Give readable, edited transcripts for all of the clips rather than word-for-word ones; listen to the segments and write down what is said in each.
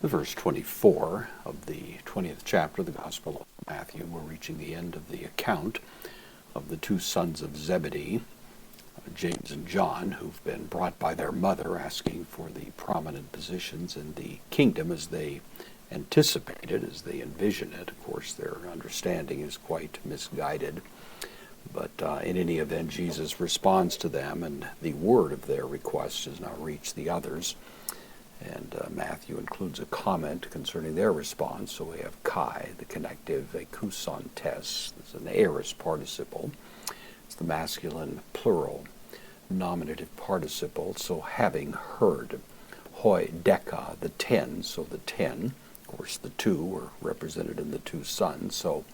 The verse 24 of the 20th chapter of the Gospel of Matthew. We're reaching the end of the account of the two sons of Zebedee, James and John, who've been brought by their mother asking for the prominent positions in the kingdom as they anticipated, as they envision it. Of course, their understanding is quite misguided. But in any event, Jesus responds to them, and the word of their request has now reached the others. And Matthew includes a comment concerning their response. So we have kai, the connective, a kuson tes. It's an aorist participle. It's the masculine plural nominative participle. So having heard. Hoi deka, the 10. So the 10, of course the 2 are represented in the two sons. So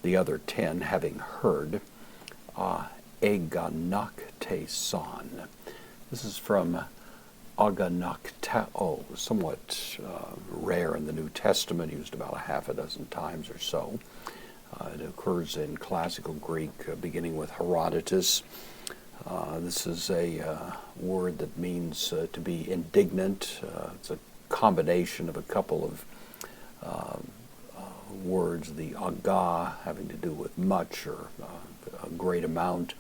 the other 10 having heard. Eganakte son. This is from aganaktao, somewhat rare in the New Testament, used about a half a dozen times or so. It occurs in classical Greek, beginning with Herodotus. This is a word that means to be indignant. It's a combination of a couple of words, the aga having to do with much or a great amount,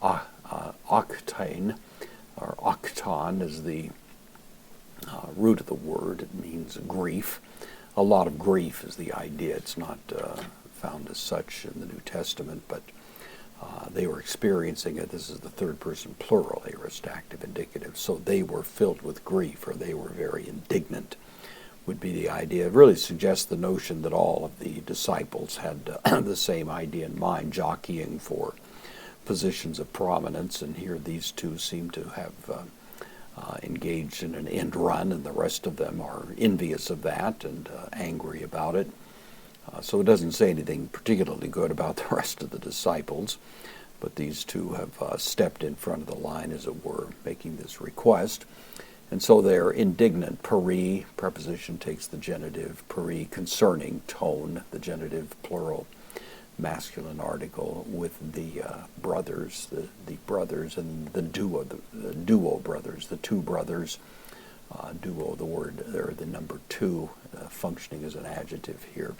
octane, or octon is the root of the word. It means grief. A lot of grief is the idea. It's not found as such in the New Testament, but they were experiencing it. This is the third person plural, aorist active indicative. So they were filled with grief, or they were very indignant, would be the idea. It really suggests the notion that all of the disciples had the same idea in mind, jockeying for positions of prominence, and here these two seem to have engaged in an end run, and the rest of them are envious of that and angry about it. So it doesn't say anything particularly good about the rest of the disciples, but these two have stepped in front of the line, as it were, making this request. And so they're indignant. Peri, preposition takes the genitive. Peri, concerning, tone, the genitive, plural, masculine article, with the brothers, the brothers, and the duo brothers, the two brothers. Duo, the word there, the number 2, functioning as an adjective here.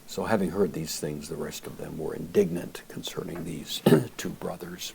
So having heard these things, the rest of them were indignant concerning these two brothers.